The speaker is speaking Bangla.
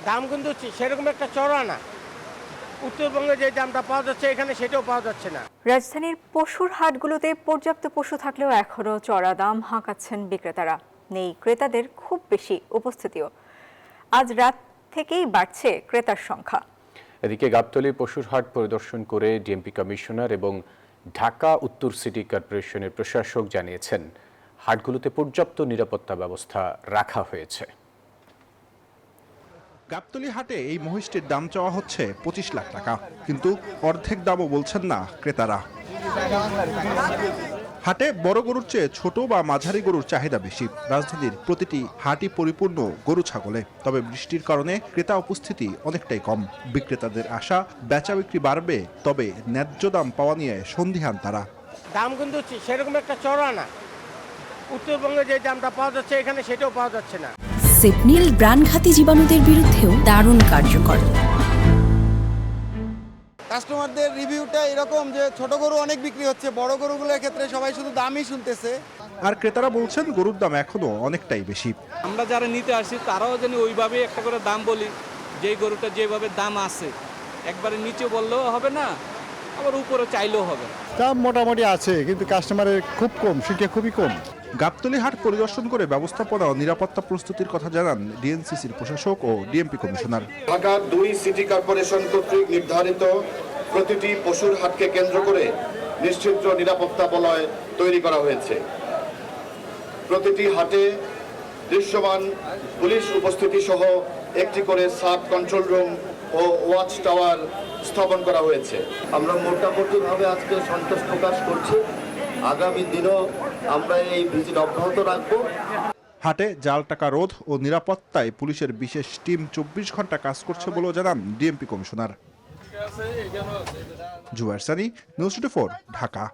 দাম কিন্তু সেরকম একটা চড়া না। উত্তরবঙ্গে যে দামটা পাওয়া যাচ্ছে এখানে সেটাও পাওয়া যাচ্ছে না। রাজধানীর পশুর হাটগুলোতে পর্যাপ্ত পশু থাকলেও এখনও চড়া দাম হাঁকাচ্ছেন বিক্রেতারা। নেই ক্রেতাদের খুব বেশি উপস্থিতিও। আজ রাত থেকেই বাড়ছে ক্রেতার সংখ্যা। এদিকে গাবতলী পশুর হাট পরিদর্শন করে ডিএমপি কমিশনার এবং ঢাকা উত্তর সিটি কর্পোরেশনের প্রশাসক জানিয়েছেন হাটগুলোতে পর্যাপ্ত নিরাপত্তা ব্যবস্থা রাখা হয়েছে। গাবতলী হাটে এই মহিষটির দাম চাওয়া হচ্ছে 25 লাখ টাকা, কিন্তু অর্ধেক দামও বলছেন না ক্রেতারা। হাটে বড় গরুর চেয়ে ছোট বা মাঝারি গরুর চাহিদা বেশি। রাজধানীর প্রতিটি হাটই পরিপূর্ণ গরু ছাগলে, তবে বৃষ্টির কারণে ক্রেতা উপস্থিতি অনেকটাই কম। বিক্রেতাদের আশা বেচা বিক্রি বাড়বে, তবে ন্যায্য দাম পাওয়া নিয়ে সন্দিহান তারা। দাম কিন্তু সেরকম একটা চড়া না। উত্তরবঙ্গে যে দামটা পাওয়া যাচ্ছে এখানে সেটাও পাওয়া যাচ্ছে না। সেপনিল প্রাণঘাতী জীবাণুদের বিরুদ্ধেও দারুণ কার্যকর। কাস্টমারদের রিভিউটা এরকম যে ছোট গরু অনেক বিক্রি হচ্ছে, বড় গরুগুলোর ক্ষেত্রে সবাই শুধু দামই শুনতেছে। আর ক্রেতারা বলছেন গরুর দাম এখনো অনেকটাই বেশি। আমরা যারা নিতে আসি তারাও যেন ওইভাবে একটা করে দাম বলি, যেই গরুটা যেভাবে দাম আছে, একবারে নিচে বললেও হবে না, আবার উপরে চাইলেও হবে। দাম মোটামুটি আছে, কিন্তু কাস্টমারের খুব কম, সংখ্যা খুবই কম। গাবতলী হাট পরিদর্শন করে ব্যবস্থাপনা ও নিরাপত্তা প্রস্তুতির কথা জানান ডিএনসিসির প্রশাসক ও DMP commissioner. Dhaka 2 city corporation কর্তৃক নির্ধারিত প্রতিটি পশুর হাটকে কেন্দ্র করে নিশ্চিত নিরাপত্তা বলয় তৈরি করা হয়েছে। প্রতিটি হাটে দৃশ্যমান পুলিশ উপস্থিতি সহ একটি করে সাব কন্ট্রোল রুম ও ওয়াচ টাওয়ার স্থাপন করা হয়েছে। আমরা মোটামুটিভাবে আজকে সন্তোষ প্রকাশ করছি। আগামী দিনও আমরা এই ভিজিট অব্যাহত রাখব। হাটে জাল টাকা রোধ ও নিরাপত্তায় পুলিশের বিশেষ টিম 24 ঘন্টা কাজ করছে বলেও জানান ডিএমপি কমিশনার। জুয়ার সানি, নিউজ 24, ঢাকা।